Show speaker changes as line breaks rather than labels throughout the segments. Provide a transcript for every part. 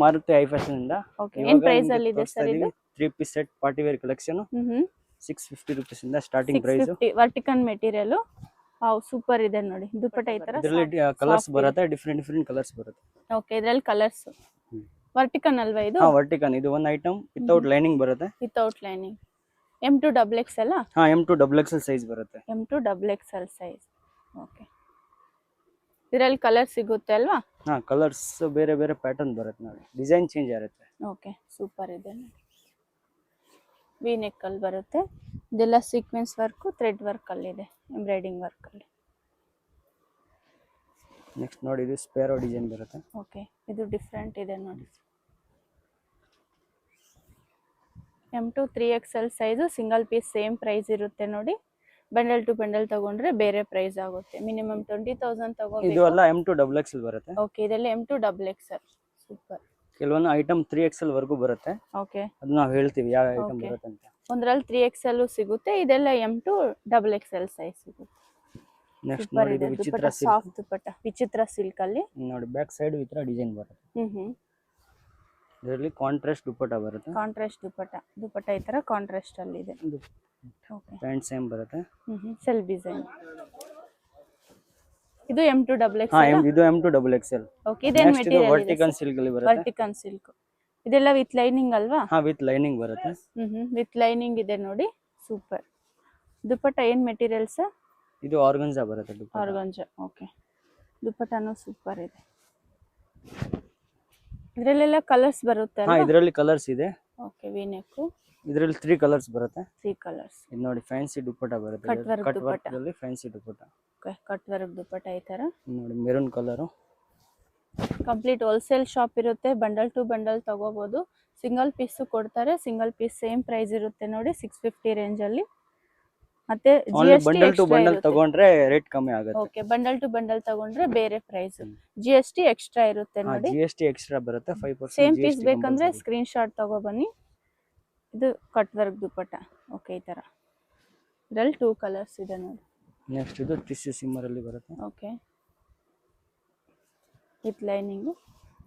ಮಾರುತಿ ಐ ಫ್ಯಾಷನ್ ಇಂದ
ಓಕೆ ಏನ್ ಪ್ರೈಸ್ ಅಲ್ಲಿ ಇದೆ ಸರ್ ಇದು
3 piece set party wear collection 650 rupees ಇಂದ starting price
650 vertical material wow super ಇದೆ ನೋಡಿ ದುಪಟ್ಟ ಈ ತರ
ಇದರಲ್ಲಿ ಕಲರ್ಸ್ ಬರುತ್ತೆ ಡಿಫರೆಂಟ್ ಕಲರ್ಸ್ ಬರುತ್ತೆ
ಓಕೆ ಇದರಲ್ಲಿ ಕಲರ್ಸ್ ವರ್ಟಿಕಲ್ ಅಲ್ವಾ ಇದು
ಹಾ ವರ್ಟಿಕಲ್ ಇದು ಒಂದು ಐಟಮ್ ವಿತೌಟ್ ಲೈನಿಂಗ್ ಬರುತ್ತೆ
ವಿತೌಟ್ ಲೈನಿಂಗ್ M2 XXL
ಹಾ M2 XXL ಸೈಜ್ ಬರುತ್ತೆ
M2 XXL ಸೈಜ್ ಓಕೆ ಇದರಲ್ಲಿ ಕಲರ್ ಸಿಗುತ್ತೆ ಅಲ್ವಾ
ಹಾ ಕಲರ್ಸ್ ಬೇರೆ ಬೇರೆ ಪ್ಯಾಟರ್ನ್ ಬರುತ್ತೆ ನೋಡಿ ಡಿಸೈನ್ ಚೇಂಜ್ ಆಗುತ್ತೆ
ಓಕೆ ಸೂಪರ್ ಇದೆ ನೋಡಿ ವಿ ನೆಕ್ ಅಲ್ಲಿ ಬರುತ್ತೆ ಇದೆಲ್ಲ ಸೀಕ್ವೆನ್ಸ್ ವರ್ಕ್ ಥ್ರೆಡ್ ವರ್ಕ್ ಅಲ್ಲಿ ಇದೆ ಎಂಬ್ರಾಯ್ಡಿಂಗ್ ವರ್ಕ್ ಅಲ್ಲಿ
ನೆಕ್ಸ್ಟ್ ನೋಡಿ ಇದು ಸ್ಪೇರೋ ಡಿಸೈನ್ ಬರುತ್ತೆ
ಓಕೆ ಇದು ಡಿಫರೆಂಟ್ ಇದೆ ನೋಡಿ M2 3XL size single piece same price ಇರುತ್ತೆ ನೋಡಿ ಬಂಡಲ್ ಟು ಬಂಡಲ್ ತಗೊಂಡ್ರೆ ಬೇರೆ ಪ್ರೈಸ್ ಆಗುತ್ತೆ ಮಿನಿಮಮ್ 20000 ತಗೋಬೇಕು
ಇದು ಎಲ್ಲ M2 XXL ಬರುತ್ತೆ
ಓಕೆ ಇದೆಲ್ಲ M2 XXL ಸೂಪರ್
ಕೆಲವೊಂದು ಐಟಮ್ 3XL ವರೆಗೂ ಬರುತ್ತೆ
ಓಕೆ
ಅದು ನಾವು ಹೇಳ್ತೀವಿ ಯಾವ ಐಟಮ್ ಬರುತ್ತೆ ಅಂತ
ಒಂದರಲ್ಲಿ 3XL ಸಿಗುತ್ತೆ ಇದೆಲ್ಲ M2 XXL ಸೈಜ್ ಸಿಗುತ್ತೆ
ನೆಕ್ಸ್ಟ್ ನೋಡಿ ಇದು ವಿಚಿತ್ರ
ಸಾಫ್ಟ್ ದುಪಟ್ಟ ವಿಚಿತ್ರ ಸಿಲ್ಕ್ ಅಲ್ಲಿ
ನೋಡಿ ಬ್ಯಾಕ್ ಸೈಡ್ ಈ ತರ ಡಿಸೈನ್ ಬರುತ್ತೆ ಇದರಲ್ಲಿ ಕಾಂಟ್ರಾಸ್ಟ್ ದುಪಟ್ಟ ಬರುತ್ತೆ
ಕಾಂಟ್ರಾಸ್ಟ್ ದುಪಟ್ಟ ಈ ತರ ಕಾಂಟ್ರಾಸ್ಟ್ ಅಲ್ಲಿ ಇದೆ ಓಕೆ
ಪ್ಯಾಂಟ್ ಸೇಮ್ ಬರುತ್ತೆ
ಸೆಲ್ಫ್ ಡಿಸೈನ್ ಇದು M2 XXL
ಹಾ ಇದು M2 XXL
ಓಕೆ ಇದೇನ್ ಮೆಟೀರಿಯಲ್
ವರ್ಟಿಕಲ್ ಸಿಲ್ಕ್ ಅಲ್ಲಿ ಬರುತ್ತೆ
ವರ್ಟಿಕಲ್ ಸಿಲ್ಕ್ ಇದೆಲ್ಲ ವಿತ್ ಲೈನಿಂಗ್ ಅಲ್ವಾ
ಹಾ ವಿತ್ ಲೈನಿಂಗ್ ಬರುತ್ತೆ
ವಿತ್ ಲೈನಿಂಗ್ ಇದೆ ನೋಡಿ ಸೂಪರ್ ದುಪಟ್ಟ ಏನ್ ಮೆಟೀರಿಯಲ್ ಸರ್
ಇದು ಆರ್ಗನ್ಜಾ ಬರುತ್ತೆ ದುಪಟ್ಟ
ಆರ್ಗನ್ಜಾ ಓಕೆ ದುಪಟ್ಟನು ಸೂಪರ್ ಇದೆ ಇದರಲ್ಲೆಲ್ಲ ಕಲರ್ಸ್ ಬರುತ್ತೆ
ಹಾ ಇದರಲ್ಲಿ ಕಲರ್ಸ್ ಇದೆ
ಓಕೆ ವಿ ನೆಕ್
ಇದರಲ್ಲಿ 3 ಕಲರ್ಸ್ ಬರುತ್ತೆ
3 ಕಲರ್ಸ್
ಇದು ನೋಡಿ ಫ್ಯಾನ್ಸಿ ದುಪಟ್ಟ ಬರುತ್ತೆ ಕಟ್ ವರ್ಕ್ ಅಲ್ಲಿ fancy dupatta
okay cut work dupatta ಈ ತರ
ನೋಡಿ maroon colour
complete wholesale shop ಇರುತ್ತೆ ಬಂಡಲ್ ಟು ಬಂಡಲ್ ತಗೋಬಹುದು ಸಿಂಗಲ್ ಪೀಸ್ ಕೊಡ್ತಾರೆ ಸಿಂಗಲ್ ಪೀಸ್ ಸೇಮ್ ಪ್ರೈಸ್ ಇರುತ್ತೆ ನೋಡಿ 650 ರೇಂಜ್ ಅಲ್ಲಿ ಮತ್ತೆ
ಬಂಡಲ್ ಟು ಬಂಡಲ್ ತಗೊಂಡ್ರೆ ರೇಟ್ ಕಮ್ಮಿ ಆಗುತ್ತೆ
ಓಕೆ ಬಂಡಲ್ ಟು ಬಂಡಲ್ ತಗೊಂಡ್ರೆ ಬೇರೆ ಪ್ರೈಸ್ GST ಎಕ್ಸ್ಟ್ರಾ ಇರುತ್ತೆ ನೋಡಿ
GST ಎಕ್ಸ್ಟ್ರಾ ಬರುತ್ತೆ 5%
ಸೇಮ್ ಪೀಸ್ ಬೇಕಂದ್ರೆ ಸ್ಕ್ರೀನ್ ಶಾಟ್ ತಗೋ ಬನ್ನಿ ಇದು ಕಟ್ ವರ್ಕ್ ದುಪಟ್ಟ ಓಕೆ ಈ ತರ ಇದರಲ್ಲಿ 2 ಕಲರ್ಸ್ ಇದೆ ನೋಡಿ
ನೆಕ್ಸ್ಟ್ ಇದು ಟಿಶ್ಯೂ ಸಿಮ್ಮರ್ ಅಲ್ಲಿ ಬರುತ್ತೆ
ಓಕೆ ವಿತ್ ಲೈನಿಂಗ್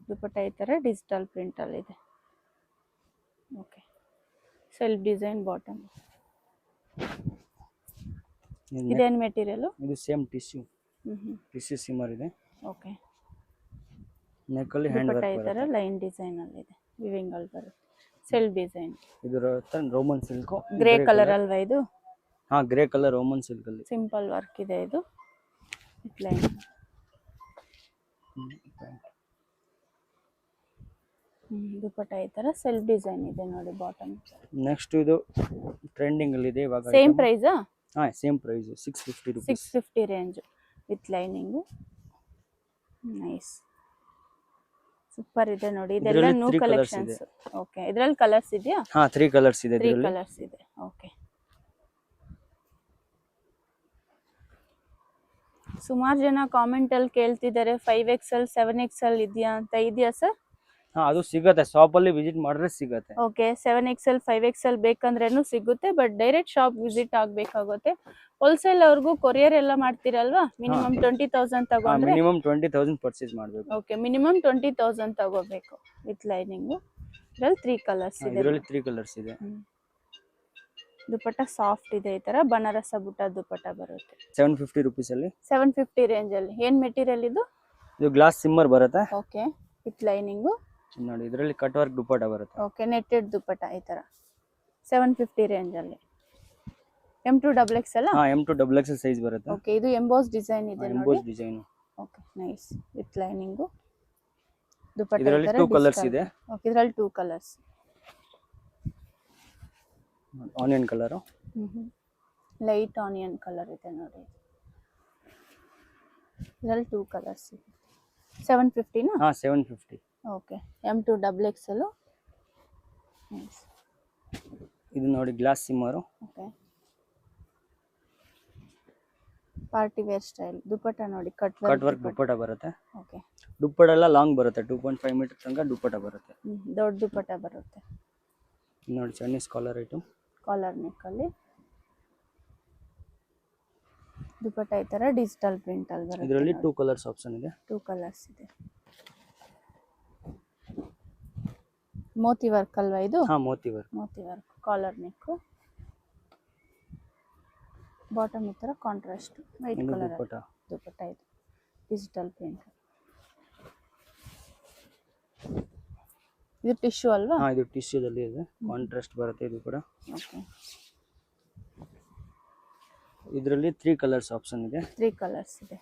ದುಪಟ್ಟ ಈ ತರ ಡಿಜಿಟಲ್ ಪ್ರಿಂಟ್ ಅಲ್ಲಿ ಇದೆ ಓಕೆ ಸೆಲ್ಫ್ ಡಿಸೈನ್ ಬಾಟಮ್ ಇದೇನ್ ಮೆಟೀರಿಯಲ್
ಇದು ಸೇಮ್ ಟಿಶ್ಯೂ ಸಿಮ್ಮರ್ ಇದೆ
ಓಕೆ
ನೆಕ್ ಅಲ್ಲಿ ಹ್ಯಾಂಡ್ ವರ್ಕ್
ಈ ತರ ಲೈನ್ ಡಿಸೈನ್ ಅಲ್ಲಿ ಇದೆ ವಿವಿಂಗ್ ಅಲ್ಲಿ ಬರುತ್ತೆ ಸೆಲ್ಫ್ ಡಿಸೈನ್
ಇದು ರೋಮನ್ ಸಿಲ್ಕ್
ಗ್ರೇ ಕಲರ್ ಅಲ್ವಾ ಇದು
ಹಾ ಗ್ರೇ ಕಲರ್ ರೋಮನ್ ಸಿಲ್ಕ್ ಅಲ್ಲಿ
ಸಿಂಪಲ್ ವರ್ಕ್ ಇದೆ ಇದು ವಿತ್ ಲೈನ್ ದುಪಟ್ಟ ಈ ತರ ಸೆಲ್ಫ್ ಡಿಸೈನ್ ಇದೆ ನೋಡಿ ಬಾಟಮ್
ನೆಕ್ಸ್ಟ್ ಇದು ಟ್ರೆಂಡಿಂಗ್ ಅಲ್ಲಿ ಇದೆ ಇವಾಗ
ಸೇಮ್ ಪ್ರೈಸ್
ಹಾ same price 650 rupees
650 range with lining nice super ಇದೆ ನೋಡಿ ಇದೆಲ್ಲ ನ್ಯೂ ಕಲೆಕ್ಷನ್ಸ್ ಓಕೆ ಇದರಲ್ಲಿ ಕಲರ್ಸ್ ಇದೆಯಾ
ಹಾ 3 ಕಲರ್ಸ್ ಇದೆ
3 ಕಲರ್ಸ್ ಇದೆ ಓಕೆ ಸುಮಾರು ಜನ ಕಾಮೆಂಟ್ ಅಲ್ಲಿ ಕೇಳ್ತಿದ್ದಾರೆ 5XL 7XL ಇದೆಯಾ ಅಂತ ಇದೆಯಾ ಸರ್
ಹಾ ಅದು ಸಿಗುತ್ತೆ ಶಾಪ್ ಅಲ್ಲಿ ವಿಸಿಟ್ ಮಾಡಿದ್ರೆ ಸಿಗುತ್ತೆ
ಓಕೆ 7XL 5XL ಬೇಕಂದ್ರೇನು ಸಿಗುತ್ತೆ ಬಟ್ ಡೈರೆಕ್ಟ್ ಶಾಪ್ ವಿಸಿಟ್ ಆಗಬೇಕಾಗುತ್ತೆ ಹೋಲ್ಸೇಲ್ ಅವ್ರಿಗೂ ಕೊರಿಯರ್ ಎಲ್ಲ ಮಾಡ್ತೀರಲ್ವಾ ಮಿನಿಮಮ್ 20000 ತಗೊಂಡ್ರೆ
ಮಿನಿಮಮ್ 20000 ಪರ್ಚೇಸ್ ಮಾಡಬೇಕು
ಓಕೆ ಮಿನಿಮಮ್ 20000 ತಗೋಬೇಕು ವಿತ್ ಲೈನಿಂಗ್ ಇದರಲ್ಲಿ 3 ಕಲರ್ಸ್ ಇದೆ
ಇದರಲ್ಲಿ 3 ಕಲರ್ಸ್ ಇದೆ
ದುಪಟ್ಟ ಸಾಫ್ಟ್ ಇದೆ ಈ ತರ ಬನಾರಸ ಬುಟ್ಟ ದುಪಟ್ಟ ಬರುತ್ತೆ
750 ರೂಪೀಸ್ ಅಲ್ಲಿ
750 ರೇಂಜ್ ಅಲ್ಲಿ ಏನ್ ಮೆಟೀರಿಯಲ್ ಇದು
ಗ್ಲಾಸ್ ಸಿಮ್ಮರ್ ಬರುತ್ತೆ
ಓಕೆ ವಿತ್ ಲೈನಿಂಗ್
ನೋಡಿ ಇದರಲ್ಲಿ ಕಟ್ ವರ್ಕ್ ದುಪಟ್ಟ ಬರುತ್ತೆ
ಓಕೆ ನೆಟ್ಟೆಡ್ ದುಪಟ್ಟ ಈ ತರ 750 ರೇಂಜ್ ಅಲ್ಲಿ M2 XXL
ಹಾ M2 XXL ಸೈಜ್ ಬರುತ್ತೆ
ಓಕೆ ಇದು ಎಂಬೋಸ್ ಡಿಸೈನ್ ಇದೆ ನೋಡಿ
emboss design
okay nice with lining dupatta
ಇದರಲ್ಲಿ 2 ಕಲರ್ಸ್ ಇದೆ
ಓಕೆ ಇದರಲ್ಲಿ 2 colours
onion colour
light onion colour ಇದೆ ನೋಡಿ ಇದರಲ್ಲಿ 2 ಕಲರ್ಸ್ ಇದೆ 750 ನಾ
ಹಾ 750
ಓಕೆ M2 XXL ನೈಸ್
ಇದು ನೋಡಿ glass shimmer
okay party wear style dupatta ನೋಡಿ ಕಟ್
ವರ್ಕ್ ದುಪಟ್ಟ ಬರುತ್ತೆ
ಓಕೆ
ದುಪಟ್ಟ ಎಲ್ಲ ಲಾಂಗ್ ಬರುತ್ತೆ 2.5 ಮೀಟರ್ ತನಕ ದುಪಟ್ಟ ಬರುತ್ತೆ
ದೊಡ್ಡ ದುಪಟ್ಟ ಬರುತ್ತೆ
ನೋಡಿ Chinese collar item
collar neck ಅಲ್ಲಿ ದುಪಟ್ಟ ಈ ತರ ಡಿಜಿಟಲ್ ಪ್ರಿಂಟ್ ಅಲ್ಲಿ ಬರುತ್ತೆ
ಇದರಲ್ಲಿ 2 ಕಲರ್ಸ್ ಆಪ್ಷನ್ ಇದೆ
2 ಕಲರ್ಸ್ ಇದೆ ಮೋತಿ ವರ್ಕ್ ಅಲ್ವಾ ಇದು?
ಹಾ ಮೋತಿ ವರ್ಕ್.
ಮೋತಿ ವರ್ಕ್ ಕಾಲರ್ ನೆಕ್, ಬಾಟಮ್ ಈ ತರ ಕಾಂಟ್ರಾಸ್ಟ್ ವೈಟ್
ಇದು
ಕಲರ್
ದುಪ್ಪಟ್ಟ.
ದುಪಟ್ಟ ಇದು ಡಿಜಿಟಲ್ ಪ್ರಿಂಟ್. ಇದು ಟಿಶ್ಯೂ ಅಲ್ವಾ?
ಹಾ ಇದು ಟಿಶ್ಯೂದಲ್ಲಿ ಇದೆ, ಕಾಂಟ್ರಾಸ್ಟ್ ಬರುತ್ತೆ ಇದು ಕೂಡ.
ಓಕೆ,
ಇದರಲ್ಲಿ 3 ಕಲರ್ಸ್ ಆಪ್ಷನ್ ಇದೆ.
3 ಕಲರ್ಸ್ ಇದೆ.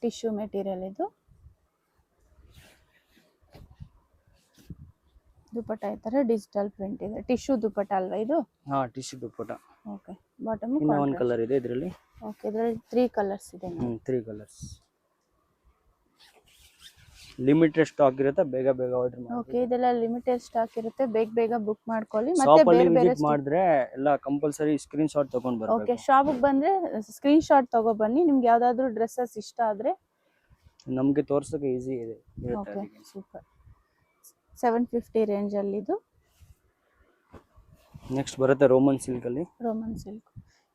ಟಿಶ್ಯೂ ಮೆಟೀರಿಯಲ್ ಇದು. ದುಪಟ್ಟ ಈ ತರ ಡಿಜಿಟಲ್ ಪ್ರಿಂಟ್ ಇದೆ. ಟಿಶ್ಯೂ ದುಪಟ್ಟ ಅಲ್ವಾ ಇದು?
ಹಾ ಟಿಶ್ಯೂ ದುಪ್ಪಟ್ಟ.
ಓಕೆ, ಬಾಟಮ್
ಇನ್ನ ಒಂದು ಕಲರ್ ಇದೆ ಇದರಲ್ಲಿ.
ಓಕೆ, ಇದರಲ್ಲಿ 3 ಕಲರ್ಸ್ ಇದೆ.
3 ಕಲರ್ಸ್. ಲಿಮಿಟೆಡ್ ಸ್ಟಾಕ್ ಇರುತ್ತೆ, ಬೇಗ ಬೇಗ ಆರ್ಡರ್ ಮಾಡಿ.
ಓಕೆ, ಇದೆಲ್ಲ ಲಿಮಿಟೆಡ್ ಸ್ಟಾಕ್ ಇರುತ್ತೆ, ಬೇಗ ಬೇಗ ಬುಕ್ ಮಾಡ್ಕೊಳ್ಳಿ. ಮತ್ತೆ
ಶಾಪ್ ಅಲ್ಲಿ
ಬೇರೆ ಬೇರೆ
ವಿಸಿಟ್ ಮಾಡಿದ್ರೆ ಎಲ್ಲ ಕಂಪಲ್ಸರಿ ಸ್ಕ್ರೀನ್ ಶಾಟ್ ತಗೊಂಡ್
ಓಕೆ,
ಬರ್ಬೇಕು.
ಶಾಪಿಗೆ ಬಂದ್ರೆ ಸ್ಕ್ರೀನ್ ಶಾಟ್ ತಗೋ ಬನ್ನಿ. ನಿಮ್ಗೆ ಯಾವ್ದಾದ್ರು ಡ್ರೆಸ್ಸಸ್ ಇಷ್ಟ ಆದ್ರೆ
ನಮ್ಗೆ ತೋರ್ಸಕ್ಕೆ ಈಸಿ ಇದೆ ಇರುತ್ತೆ.
Okay, super. 750 ರೇಂಜ್ ಅಲ್ಲಿ ಇದು.
ನೆಕ್ಸ್ಟ್ ಬರುತ್ತೆ ರೋಮನ್ ಸಿಲ್ಕ್ ಅಲ್ಲಿ.
ರೋಮನ್ ಸಿಲ್ಕ್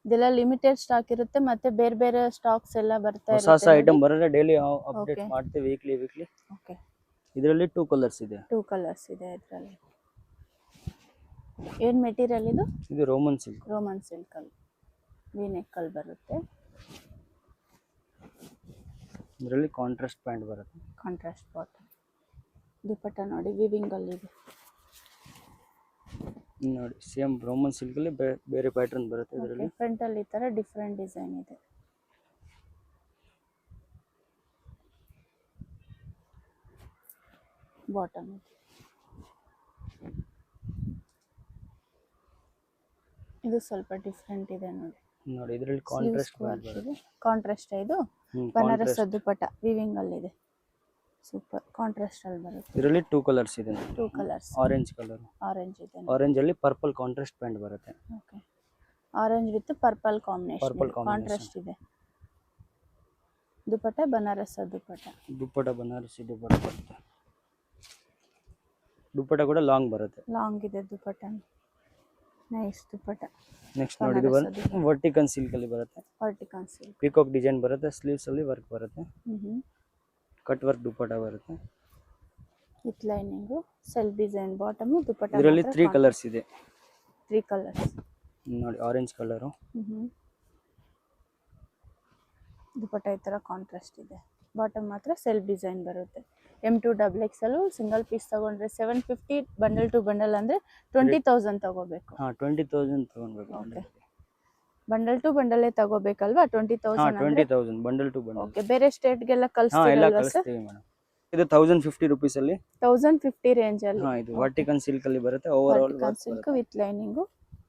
ಇದೆಲ್ಲ ಲಿಮಿಟೆಡ್ ಸ್ಟಾಕ್ ಇರುತ್ತೆ, ಮತ್ತೆ ಬೇರೆ ಬೇರೆ ಸ್ಟಾಕ್ಸ್ ಎಲ್ಲ ಬರ್ತಾ
ಹೊಸ ಹೊಸ ಐಟಮ್ ಬರುತ್ತೆ, ಡೈಲಿ ಅಪ್ಡೇಟ್ ಮಾಡ್ತೀವಿ ವೀಕ್ಲಿ.
ಓಕೆ,
ಇದರಲ್ಲಿ 2 ಕಲರ್ಸ್ ಇದೆ.
2 ಕಲರ್ಸ್ ಇದೆ ಇದರಲ್ಲಿ. ಏನ್ ಮೆಟೀರಿಯಲ್ ಇದು?
ಇದು ರೋಮನ್ ಸಿಲ್ಕ್.
ರೋಮನ್ ಸಿಲ್ಕ್ ಅಲ್ಲಿ ವಿ ನೆಕ್ ಅಲ್ಲಿ ಬರುತ್ತೆ.
ಇದರಲ್ಲಿ ಕಾಂಟ್ರಾಸ್ಟ್ ಪ್ಯಾಂಟ್ ಬರುತ್ತೆ.
Contrast bottom. ದುಪಟ್ಟ ನೋಡಿ ವಿವಿಂಗ್ ಅಲ್ಲಿ ಇದೆ.
ನೋಡಿ ಸೇಮ್ ರೋಮನ್ ಸಿಲ್ಕ್ ಅಲ್ಲಿ ಬೇರೆ ಪ್ಯಾಟರ್ನ್ ಬರುತ್ತೆ ಇದರಲ್ಲಿ.
ಫ್ರಂಟ್ ಅಲ್ಲಿ ಈ ತರ ಡಿಫರೆಂಟ್ ಡಿಸೈನ್ ಇದೆ. ಬಾಟಮ್ ಇದು ಸ್ವಲ್ಪ ಡಿಫರೆಂಟ್ ಇದೆ ನೋಡಿ.
ನೋಡಿ ಇದರಲ್ಲಿ ಕಾಂಟ್ರಾಸ್ಟ್
ಇದೆ. ಕಾಂಟ್ರಾಸ್ಟ್ ಇದು ಬನಾರಸ್ ದುಪಟ್ಟ ವಿವಿಂಗ್ ಅಲ್ಲಿ ಇದೆ. ಸೂಪರ್, ಕಾಂಟ್ರಾಸ್ಟ್ ಅಲ್ಲಿ ಬರುತ್ತೆ.
ಇದರಲ್ಲಿ 2 ಕಲರ್ಸ್ ಇದೆ.
2 ಕಲರ್ಸ್.
ಆರೆಂಜ್ ಕಲರ್,
ಆರೆಂಜ್ ಇದೆ.
ಆರೆಂಜ್ ಅಲ್ಲಿ ಪರ್ಪಲ್ ಕಾಂಟ್ರಾಸ್ಟ್ ಪ್ಯಾಂಟ್ ಬರುತ್ತೆ.
Okay, orange with purple combination.
Purple combination.
Contrast ಇದೆ. ದುಪಟ್ಟ ಬನಾರಸ್ ದುಪಟ್ಟ.
ದುಪ್ಪಟ್ಟ ಬನಾರಸಿ ದುಪ್ಪಟ್ಟ ಬರುತ್ತೆ. ದುಪ್ಪಟ್ಟ ಕೂಡ ಲಾಂಗ್ ಬರುತ್ತೆ.
ಲಾಂಗ್ ಇದೆ ದುಪಟ್ಟ. ನೈಸ್ ದುಪಟ್ಟ.
ನೆಕ್ಸ್ಟ್ ನೋಡಿ ಇದು ವರ್ಟಿಕಲ್ ಸಿಲ್ಕ್ ಅಲ್ಲಿ ಬರುತ್ತೆ.
Vertical silk.
ಪೀಕಾಕ್ ಡಿಸೈನ್ ಬರುತ್ತೆ, ಸ್ಲೀವ್ಸ್ ಅಲ್ಲಿ ವರ್ಕ್ ಬರುತ್ತೆ. ಕಟ್ ವರ್ಕ್ ದುಪ್ಪಟ್ಟ ಬರುತ್ತೆ.
With lining, self design bottom, dupatta.
ಇದರಲ್ಲಿ 3 ಕಲರ್ಸ್ ಇದೆ.
3 ಕಲರ್ಸ್
ನೋಡಿ ಆರೆಂಜ್ ಕಲರ್.
ದುಪಟ್ಟ ಈ ತರ ಕಾಂಟ್ರಾಸ್ಟ್ ಇದೆ. ಬಾಟಮ್ ಮಾತ್ರ ಸೆಲ್ಫ್ ಡಿಸೈನ್ ಬರುತ್ತೆ. M2XXL ಸಿಂಗಲ್ ಪೀಸ್ ತಗೊಂಡ್ರೆ 750, ಬಂಡಲ್ ಟು ಬಂಡಲ್ ಅಂದ್ರೆ 20,000 ತಗೋಬೇಕು.
ಹಾ 20,000 ತಗೊಳ್ಬೇಕು.
ಓಕೆ, ಬಂಡಲ್ ಟು ಬಂಡಲ್ ತಗೋಬೇಕಲ್ವಾ? 20,000
ಹಾ 20,000 ಬಂಡಲ್ ಟು ಬಂಡಲ್.
ಓಕೆ, ಬೇರೆ ಸ್ಟೇಟ್ ಗೆಲ್ಲ
ಹಾ ಎಲ್ಲ
ಕಳಿಸ್ತೀರಲ್ವಾ ಸರ್?
ಕಳಿಸ್ತೀವಿ ಮೇಡಮ್. ಇದು 1050 ರೂಪೀಸ್ ಅಲ್ಲಿ.
1050 ರೇಂಜ್ ಅಲ್ಲಿ.
ಹಾ ಇದು ವರ್ಟಿಕಲ್ ಸಿಲ್ಕ್ ಅಲ್ಲಿ ಬರುತ್ತೆ. Over all work
silk with lining.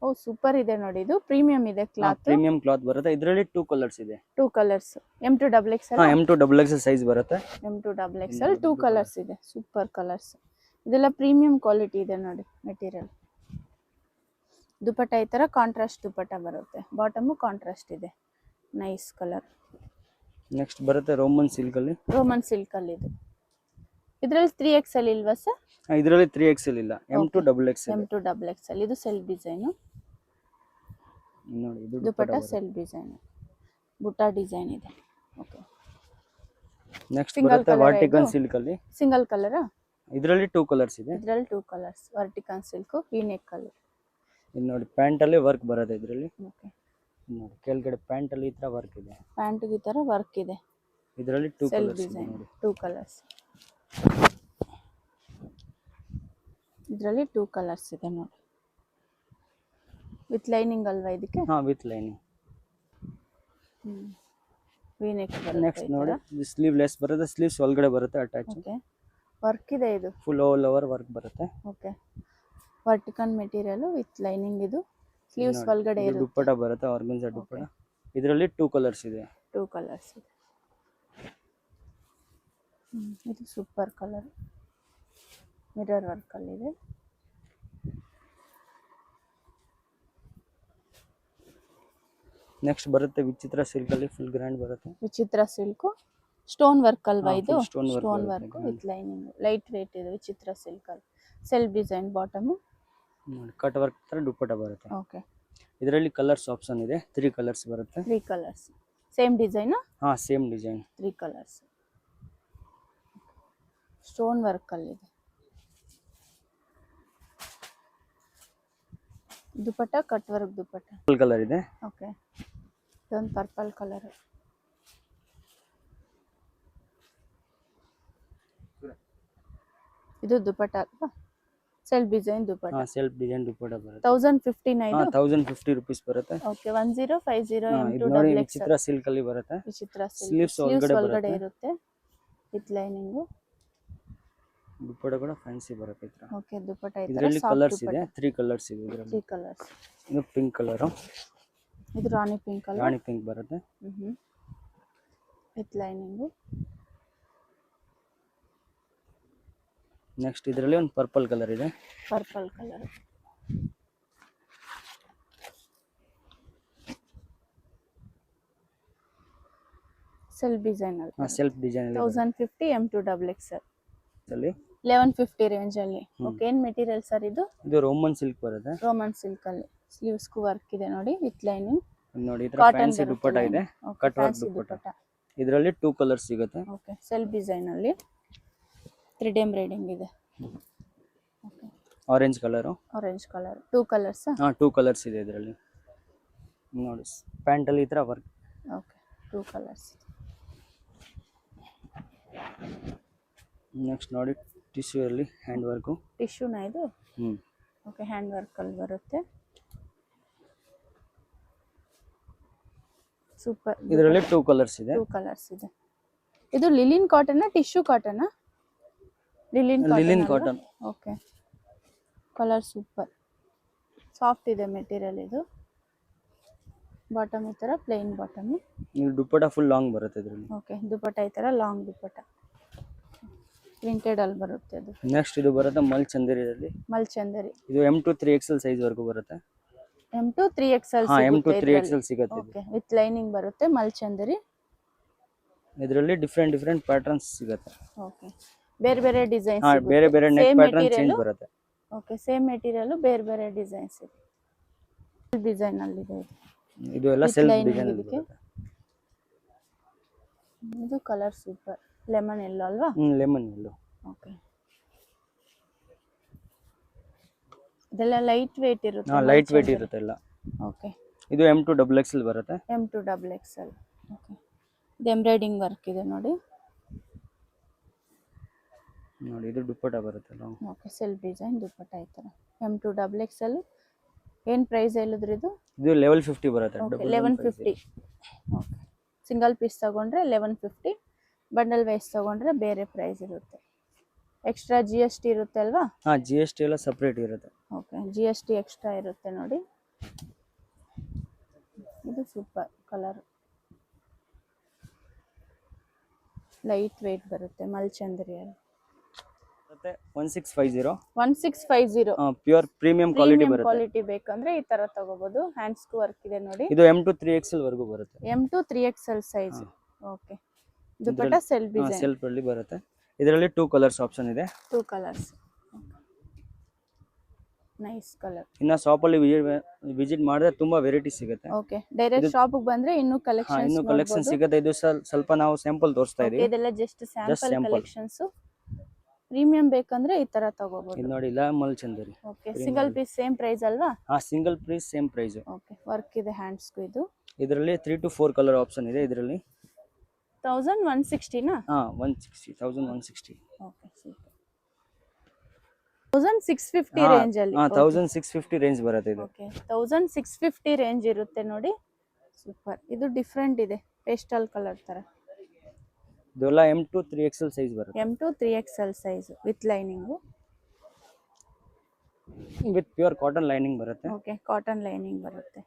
ಓ ಸೂಪರ್ ಇದೆ ನೋಡಿ. ಇದು ಪ್ರೀಮಿಯಂ ಇದೆ ಕ್ಲಾತ್.
ಪ್ರೀಮಿಯಂ ಕ್ಲಾತ್ ಬರುತ್ತೆ. ಇದರಲ್ಲಿ 2 ಕಲರ್ಸ್ ಇದೆ.
2 ಕಲರ್ಸ್. M2XXL.
ಹಾ M2XXL ಸೈಜ್ ಬರುತ್ತೆ.
M2XXL 2 ಕಲರ್ಸ್ ಇದೆ. Super colours. ಇದೆಲ್ಲ ಪ್ರೀಮಿಯಂ ಕ್ವಾಲಿಟಿ ಇದೆ ನೋಡಿ ಮೆಟೀರಿಯಲ್. ದುಪಟ್ಟ ಈ ತರ ಕಾಂಟ್ರಾಸ್ಟ್ ದುಪಟ್ಟ ಬರುತ್ತೆ. ಬಾಟಮ್ ಕಾಂಟ್ರಾಸ್ಟ್ ಇದೆ. Nice colour.
ನೆಕ್ಸ್ಟ್ ಬರುತ್ತೆ ರೋಮನ್ ಸಿಲ್ಕ್ ಅಲ್ಲಿ.
ರೋಮನ್ ಸಿಲ್ಕ್ ಅಲ್ಲಿ ಇದು. ಇದರಲ್ಲಿ 3XL ಇಲ್ವಾ ಸರ್?
ಇದರಲ್ಲಿ 3XL ಇಲ್ಲ, M2XXL.
M2XXL ಇದು ಸೆಲ್ಫ್ ಡಿಸೈನ್.
ನೋಡಿ ಇದು
ದುಪಟ್ಟ ಸೆಲ್ಫ್ ಡಿಸೈನ್, ಬುಟ್ಟ ಡಿಸೈನ್ ಇದೆ. ಓಕೆ,
ನೆಕ್ಸ್ಟ್ ಬರುತ್ತೆ ವರ್ಟಿಕಲ್ ಸಿಲ್ಕ್ ಅಲ್ಲಿ.
Single colour.
ಇದರಲ್ಲಿ 2 ಕಲರ್ಸ್ ಇದೆ.
ಇದರಲ್ಲಿ 2 colours. Vertical silk V neck ಅಲ್ಲಿ.
ಇದು ನೋಡಿ ಪ್ಯಾಂಟ್ ಅಲ್ಲಿ ವರ್ಕ್ ಬರುತ್ತೆ ಇದರಲ್ಲಿ.
ಓಕೆ,
ನೋಡಿ ಕೆಳಗಡೆ ಪ್ಯಾಂಟ್ ಅಲ್ಲಿ ಈ ತರ ವರ್ಕ್ ಇದೆ.
ಪ್ಯಾಂಟ್ ಈ ತರ ವರ್ಕ್ ಇದೆ.
ಇದರಲ್ಲಿ 2
ಸೆಲ್ಫ್
ಕಲರ್ಸ್ ಇದೆ
ಡಿಸೈನ್.
ನೋಡಿ.
2 ಕಲರ್ಸ್. ಇದರಲ್ಲಿ 2 ಕಲರ್ಸ್ ಇದೆ ನೋಡಿ. ವಿತ್ ಲೈನಿಂಗ್ ಅಲ್ವಾ ಇದಕ್ಕೆ?
ಹಾ with lining.
V neck.
Next ನೋಡಿ ಇದು ಸ್ಲೀವ್ಲೆಸ್ ಬರುತ್ತೆ. ಸ್ಲೀವ್ಸ್ ಒಳಗಡೆ ಬರುತ್ತೆ ಅಟ್ಯಾಚ್.
ಓಕೆ, ವರ್ಕ್ ಇದೆ ಇದು.
ಫುಲ್ ಆಲ್ ಓವರ್ ವರ್ಕ್ ಬರುತ್ತೆ.
Okay, vertical material with lining. ಇದು ಸ್ಲೀವ್ಸ್ ಒಳಗಡೆ ಇರುತ್ತೆ.
ದುಪ್ಪಟ್ಟ ಬರುತ್ತೆ, ಆರ್ಗನ್ಜಾ ದುಪ್ಪಟ್ಟ. ಇದರಲ್ಲಿ 2 ಕಲರ್ಸ್ ಇದೆ.
2 ಕಲರ್ಸ್ ಇದೆ. ಇದು ಸೂಪರ್ ಕಲರ್. ಮಿರರ್ ವರ್ಕ್ ಅಲ್ಲಿ ಇದೆ.
ನೆಕ್ಸ್ಟ್ ಬರುತ್ತೆ ವಿಚಿತ್ರ ಸಿಲ್ಕ್ ಅಲ್ಲಿ. ಫುಲ್ ಗ್ರ್ಯಾಂಡ್ ಬರುತ್ತೆ.
ವಿಚಿತ್ರ ಸಿಲ್ಕ್ ಸ್ಟೋನ್ ವರ್ಕ್ ಅಲ್ವಾ ಇದು?
Stone
stone work with lining. Light weight ಇದೆ. ವಿಚಿತ್ರ ಸಿಲ್ಕ್ ಅಲ್ಲಿ ಸೆಲ್ಫ್ ಡಿಸೈನ್ ಬಾಟಮ್.
ನೋಡಿ ಕಟ್ ವರ್ಕ್ ತರ ದುಪ್ಪಟ್ಟ ಬರುತ್ತೆ.
ಓಕೆ,
ಇದರಲ್ಲಿ ಕಲರ್ಸ್ ಆಪ್ಷನ್ ಇದೆ. 3 ಕಲರ್ಸ್ ಬರುತ್ತೆ.
3 ಕಲರ್ಸ್. Same design?
ಹಾ same design.
3 colours. Stone work ಅಲ್ಲಿ ಇದೆ. Dupatta cut work dupatta.
Full colour ಇದೆ.
ಓಕೆ, ಇದೊಂದು ಪರ್ಪಲ್ ಕಲರ್. ಇದು ದುಪಟ್ಟ ಅಲ್ವಾ? Self design dupatta.
Self design dupatta ಬರುತ್ತೆ.
1050 ಇದು.
1050 rupees ಬರುತ್ತೆ.
ಓಕೆ, 1050
ಇದು ನೋಡಿ ವಿಚಿತ್ರ ಸಿಲ್ಕ್ ಅಲ್ಲಿ ಬರುತ್ತೆ.
ವಿಚಿತ್ರ
ಸ್ಲೀವ್ಸ್
ಒಳಗಡೆ ಇರುತ್ತೆ ವಿತ್ ಲೈನಿಂಗ್.
ದುಪಟ್ಟ ಕೂಡ ಫ್ಯಾನ್ಸಿ ಬರುತ್ತೆ ಈ ತರ.
ಓಕೆ, ದುಪಟ್ಟ ಈ ತರ
ಇದರಲ್ಲಿ
ಸಾಫ್ಟ್
ಕಲರ್ಸ್
ದುಪಟ್ಟ.
ಇದೆ, 3 ಕಲರ್ಸ್ ಇದೆ ಇದರಲ್ಲಿ.
3 ಕಲರ್ಸ್.
ಇದು ಪಿಂಕ್ ಕಲರ್,
ಇದು ರಾಣಿ ಪಿಂಕ್ ಕಲರ್.
ರಾಣಿ ಪಿಂಕ್ ಬರುತ್ತೆ.
With lining.
ನೆಕ್ಸ್ಟ್ ಇದರಲ್ಲಿ ಒಂದು ಪರ್ಪಲ್ ಕಲರ್ ಇದೆ.
Purple colour. ಸೆಲ್ಫ್ ಡಿಸೈನ್ ಅಲ್ಲಿ.
ಸೆಲ್ಫ್ ಡಿಸೈನ್ ಅಲ್ಲಿ
1050 M2 XXL
ಅಲ್ಲಿ
1150 ರೇಂಜ್ ಅಲ್ಲಿ. ಓಕೆ, ಏನ್ ಮೆಟೀರಿಯಲ್ ಸರ್ ಇದು?
ಇದು ರೋಮನ್ ಸಿಲ್ಕ್ ಬರುತ್ತೆ.
ರೋಮನ್ ಸಿಲ್ಕ್ ಅಲ್ಲಿ ಸ್ಲೀವ್ಸ್ ಗೂ ವರ್ಕ್ ಇದೆ ನೋಡಿ ವಿತ್ ಲೈನಿಂಗ್.
ನೋಡಿ ಇದರ ಫ್ಯಾನ್ಸಿ ದುಪಟ್ಟ ಇದೆ, ಕಟ್ ವರ್ಕ್ ದುಪಟ್ಟ. ಇದರಲ್ಲಿ 2 ಕಲರ್ಸ್ ಸಿಗುತ್ತೆ.
ಓಕೆ, ಸೆಲ್ಫ್ ಡಿಸೈನ್ ಅಲ್ಲಿ 3D ಎಂಬ್ರಾಯ್ಡಿಂಗ್ ಇದೆ. Okay,
orange colour,
orange colour. 2 colours.
2 colours ಇದೆ ಇದರಲ್ಲಿ. ನೋಡಿ ಪ್ಯಾಂಟ್ ಅಲ್ಲಿ ಈ ತರ ವರ್ಕ್.
Okay, 2 colours.
ನೆಕ್ಸ್ಟ್ ನೋಡಿ ಟಿಶ್ಯೂ ಅಲ್ಲಿ ಹ್ಯಾಂಡ್ ವರ್ಕ್.
ಟಿಶ್ಯೂನ ಇದು? ಓಕೆ, ಹ್ಯಾಂಡ್ ವರ್ಕ್ ಅಲ್ಲಿ ಬರುತ್ತೆ. ಸೂಪರ್.
ಇದರಲ್ಲಿ 2 ಕಲರ್ಸ್ ಇದೆ.
2 ಕಲರ್ಸ್ ಇದೆ. ಇದು linen cotton tissue cotton? Linen cotton. Okay, colour super. Soft ಇದೆ ಮೆಟೀರಿಯಲ್ ಇದು. ಬಾಟಮ್ ಈ ತರ ಪ್ಲೇನ್ ಬಾಟಮ್.
ಇದು ದುಪಟ್ಟ ಫುಲ್ ಲಾಂಗ್ ಬರುತ್ತೆ ಇದರಲ್ಲಿ.
ಓಕೆ, ದುಪಟ್ಟ ಈ ತರ ಲಾಂಗ್ ದುಪಟ್ಟ ಪ್ರಿಂಟೆಡ್ ಅಲ್ಲಿ ಬರುತ್ತೆ ಅದು.
ನೆಕ್ಸ್ಟ್ ಇದು ಬರುತ್ತೆ ಮಲ್ಚಂದರಿಯಲ್ಲಿ.
ಮಲ್ಚಂದರಿ.
ಇದು M2 3XL ಸೈಜ್ ವರೆಗೂ ಬರುತ್ತೆ.
M2 3XL
M2 3XL ಸಿಗುತ್ತೆ.
ಓಕೆ, ವಿತ್ ಲೈನಿಂಗ್ ಬರುತ್ತೆ ಮಲ್ಚಂದರಿ.
ಇದರಲ್ಲಿ ಡಿಫರೆಂಟ್ ಪ್ಯಾಟರ್ನ್ಸ್ ಸಿಗುತ್ತೆ.
ಓಕೆ, ಬೇರೆ ಬೇರೆ ಡಿಸೈನ್ಸ್.
ಬೇರೆ ಬೇರೆ ನೆಕ್ ಪ್ಯಾಟರ್ನ್ ಚೇಂಜ್ ಬರುತ್ತೆ.
ಓಕೆ, ಸೇಮ್ ಮೆಟೀರಿಯಲ್ ಬೇರೆ ಬೇರೆ ಡಿಸೈನ್ಸ್ ಇದೆ. ಡಿಸೈನ್ ಅಲ್ಲಿ ಇದೆ
ಇದು ಎಲ್ಲ ಸೆಲ್ಫ್ ಡಿಸೈನ್ ಅಲ್ಲಿ ಬರುತ್ತೆ.
ಇದು ಕಲರ್ ಸೂಪರ್. ಲೆಮನ್ ಎಲ್ಲೋ ಅಲ್ವಾ?
ಲೆಮನ್ ಎಲ್ಲೋ.
ಓಕೆ, ಇದೆಲ್ಲ ಲೈಟ್ ವೇಟ್ ಇರುತ್ತೆ.
ಲೈಟ್ ವೇಟ್ ಇರುತ್ತೆ ಎಲ್ಲ.
ಓಕೆ,
ಇದು M2 XXL ಬರುತ್ತೆ.
M2 XXL. ಓಕೆ, ಇದು ಎಂಬ್ರಾಯ್ಡಿಂಗ್ ವರ್ಕ್ ಇದೆ ನೋಡಿ.
ನೋಡಿ ಇದು ದುಪಟ್ಟ ಬರುತ್ತೆ.
ಓಕೆ, ಸೆಲ್ಫ್ ಡಿಸೈನ್ ದುಪಟ್ಟ ಈ ತರ. M2 XXL. ಏನು ಪ್ರೈಸ್ ಹೇಳಿದ್ರಿ ಇದು?
ಇದು ಲೆವೆಲ್ 50 ಬರುತ್ತೆ.
1150. ಓಕೆ, ಸಿಂಗಲ್ ಪೀಸ್ ತಗೊಂಡ್ರೆ 1150. ಬಂಡಲ್ ವೈಸ್ ತಗೊಂಡ್ರೆ ಬೇರೆ ಪ್ರೈಸ್ ಇರುತ್ತೆ. ಎಕ್ಸ್ಟ್ರಾ GST ಇರುತ್ತೆ ಅಲ್ವಾ?
GST ಎಲ್ಲ ಸಪರೇಟ್ ಇರುತ್ತೆ.
ಓಕೆ, GST ಎಕ್ಸ್ಟ್ರಾ ಇರುತ್ತೆ ನೋಡಿ. ಇದು ಸೂಪರ್ ಕಲರ್. ಲೈಟ್ ವೇಟ್ ಬರುತ್ತೆ ಮಲ್ಚಂದರಿಯಲ್ಲಿ.
ಮತ್ತೆ 1650.
1650.
ಪ್ಯೂರ್ ಪ್ರೀಮಿಯಂ ಕ್ವಾಲಿಟಿ ಬರುತ್ತೆ.
ಕ್ವಾಲಿಟಿ ಬೇಕಂದ್ರೆ ಈ ತರ ತಗೋಬಹುದು. ಹ್ಯಾಂಡ್ಸ್ ಗೂ ವರ್ಕ್ ಇದೆ ನೋಡಿ.
ಇದು M2 3XL ವರೆಗೂ ಬರುತ್ತೆ.
M2 3XL size. Okay, dupatta self design.
Self ಅಲ್ಲಿ ಬರುತ್ತೆ. ಇದರಲ್ಲಿ 2 ಕಲರ್ಸ್ ಆಪ್ಷನ್ ಇದೆ.
2 ಕಲರ್ಸ್. Nice colour.
ಇನ್ನ ಶಾಪ್ ಅಲ್ಲಿ ವಿಸಿಟ್ ಮಾಡಿದ್ರೆ ತುಂಬಾ ವೆರೈಟಿ ಸಿಗುತ್ತೆ.
ಓಕೆ, ಡೈರೆಕ್ಟ್ ಶಾಪ್ ಗೆ ಬಂದ್ರೆ ಇನ್ನೂ ಕಲೆಕ್ಷನ್
ಸಿಗುತ್ತೆ. ಇದು ಸ್ವಲ್ಪ ನಾವು ಸ್ಯಾಂಪಲ್ ತೋರಿಸ್ತಾ ಇದೀವಿ.
ಇದೆಲ್ಲ ಜಸ್ಟ್ ಸ್ಯಾಂಪಲ್ ಕಲೆಕ್ಷನ್ಸ್. ಪ್ರೀಮಿಯಂ ಬೇಕಂದ್ರೆ ಈ ತರ ತಗೋಬಹುದು.
ಇದು ನೋಡಿ ಇಲ್ಲ ಮಲ್ಚಂದರಿ.
Okay, single piece same price ಅಲ್ವಾ?
Single piece same price.
Okay, work ಇದೆ ಹ್ಯಾಂಡ್ಸ್ ಗೂ ಇದು.
ಇದರಲ್ಲಿ 3 to 4 ಕಲರ್ ಆಪ್ಷನ್ ಇದೆ ಇದರಲ್ಲಿ.
1160 ನಾ?
160. 1160.
Okay, super. 1650 ರೇಂಜ್ ಅಲ್ಲಿ.
1650 ರೇಂಜ್ ಬರುತ್ತೆ ಇದು.
ಓಕೆ, 1650 ರೇಂಜ್ ಇರುತ್ತೆ ನೋಡಿ. ಸೂಪರ್. ಇದು ಡಿಫರೆಂಟ್ ಇದೆ, ಪೇಸ್ಟಲ್ ಕಲರ್ ತರ.
ಇದೆಲ್ಲ M2 3XL ಸೈಜ್ ಬರುತ್ತೆ.
M2 3XL size with lining.
With pure cotton lining ಬರುತ್ತೆ.
ಓಕೆ, ಕಾಟನ್ ಲೈನಿಂಗ್ ಬರುತ್ತೆ.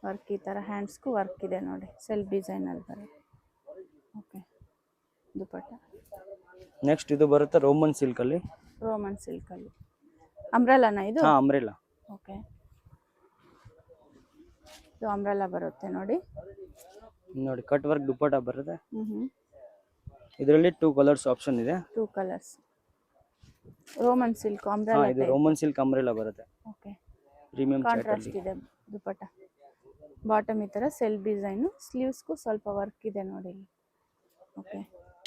ವರ್ಕ್ ಈ ತರ ಹ್ಯಾಂಡ್ಸ್ ಗೂ ವರ್ಕ್ ಇದೆ ನೋಡಿ. ಸೆಲ್ಫ್ ಡಿಸೈನ್ ಅಲ್ಲಿ ಬರುತ್ತೆ. ಓಕೆ, ದುಪಟ್ಟ.
ನೆಕ್ಸ್ಟ್ ಇದು ಬರುತ್ತೆ ರೋಮನ್ ಸಿಲ್ಕ್ ಅಲ್ಲಿ.
ರೋಮನ್ ಸಿಲ್ಕ್ ಅಲ್ಲಿ ಅಂಬ್ರೆಲಾನಾ ಇದು?
ಅಂಬ್ರೆಲಾ.
ಓಕೆ, ಇದು ಅಂಬ್ರೆಲಾ ಬರುತ್ತೆ ನೋಡಿ.
ನೋಡಿ ಕಟ್ ವರ್ಕ್ ದುಪಟ್ಟ ಬರುತ್ತೆ. ಇದರಲ್ಲಿ 2 ಕಲರ್ಸ್ ಆಪ್ಷನ್ ಇದೆ.
2 ಕಲರ್ಸ್. Roman silk umbrella.
ಇದು ರೋಮನ್ ಸಿಲ್ಕ್ ಅಂಬ್ರೆಲಾ ಬರುತ್ತೆ.
ಓಕೆ,
ಪ್ರೀಮಿಯಂ
ಕಾಂಟ್ರಾಸ್ಟ್ ಇದೆ ದುಪಟ್ಟ. ಬಾಟಮ್ ಈ ತರ ಸೆಲ್ಫ್ ಡಿಸೈನ್. ಸ್ಲೀವ್ಸ್ ಗೂ ಸ್ವಲ್ಪ ವರ್ಕ್ ಇದೆ ನೋಡಿ. ಓಕೆ,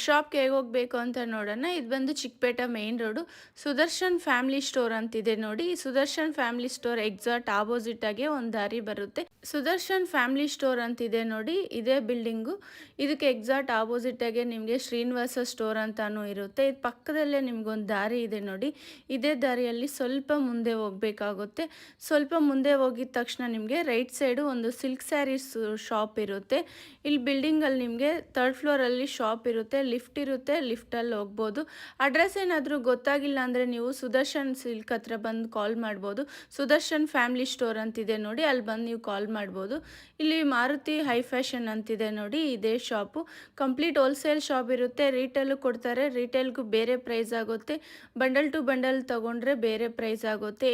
ಶಾಪ್ಗೆ ಹೇಗೆ ಹೋಗಬೇಕು ಅಂತ ನೋಡೋಣ. ಇದು ಬಂದು Chickpet main road, Sudarshan family store ಅಂತಿದೆ ನೋಡಿ. ಈ Sudarshan family store exact opposite ಆಗಿ ಒಂದು ದಾರಿ ಬರುತ್ತೆ. ಸುದರ್ಶನ್ ಫ್ಯಾಮಿಲಿ ಸ್ಟೋರ್ ಅಂತಿದೆ ನೋಡಿ, ಇದೇ ಬಿಲ್ಡಿಂಗು. ಇದಕ್ಕೆ ಎಕ್ಸಾಕ್ಟ್ ಆಪೋಸಿಟ್ ಆಗಿ ನಿಮಗೆ ಶ್ರೀನಿವಾಸ ಸ್ಟೋರ್ ಅಂತಾನೂ ಇರುತ್ತೆ. ಇದು ಪಕ್ಕದಲ್ಲೇ ನಿಮ್ಗೊಂದು ದಾರಿ ಇದೆ ನೋಡಿ. ಇದೇ ದಾರಿಯಲ್ಲಿ ಸ್ವಲ್ಪ ಮುಂದೆ ಹೋಗಬೇಕಾಗುತ್ತೆ. ಸ್ವಲ್ಪ ಮುಂದೆ ಹೋಗಿದ ತಕ್ಷಣ ನಿಮಗೆ ರೈಟ್ ಸೈಡು ಒಂದು ಸಿಲ್ಕ್ ಸ್ಯಾರೀಸ್ ಶಾಪ್ ಇರುತ್ತೆ. ಇಲ್ಲಿ ಬಿಲ್ಡಿಂಗಲ್ಲಿ ನಿಮಗೆ 3rd ಫ್ಲೋರಲ್ಲಿ ಶಾಪ್ ಇರುತ್ತೆ, ಲಿಫ್ಟ್ ಇರುತ್ತೆ, ಲಿಫ್ಟಲ್ಲಿ ಹೋಗ್ಬೋದು. ಅಡ್ರೆಸ್ ಏನಾದರೂ ಗೊತ್ತಾಗಿಲ್ಲ ಅಂದರೆ ನೀವು ಸುದರ್ಶನ್ ಸಿಲ್ಕ್ ಹತ್ರ ಬಂದು ಕಾಲ್ ಮಾಡ್ಬೋದು. ಸುದರ್ಶನ್ ಫ್ಯಾಮಿಲಿ ಸ್ಟೋರ್ ಅಂತಿದೆ ನೋಡಿ, ಅಲ್ಲಿ ಬಂದು ನೀವು ಕಾಲ್ ಮಾಡ್ಬೋದು. ಇಲ್ಲಿ ಮಾರುತಿ ಹೈ ಫ್ಯಾಷನ್ ಅಂತಿದೆ ನೋಡಿ, ಇದೇ ಶಾಪು. ಕಂಪ್ಲೀಟ್ ಹೋಲ್ಸೇಲ್ ಶಾಪ್ ಇರುತ್ತೆ, ರೀಟೇಲು ಕೊಡ್ತಾರೆ. ರೀಟೇಲ್ಗೂ ಬೇರೆ ಪ್ರೈಸ್ ಆಗುತ್ತೆ, ಬಂಡಲ್ ಟು ಬಂಡಲ್ ತೊಗೊಂಡ್ರೆ ಬೇರೆ ಪ್ರೈಸ್ ಆಗುತ್ತೆ.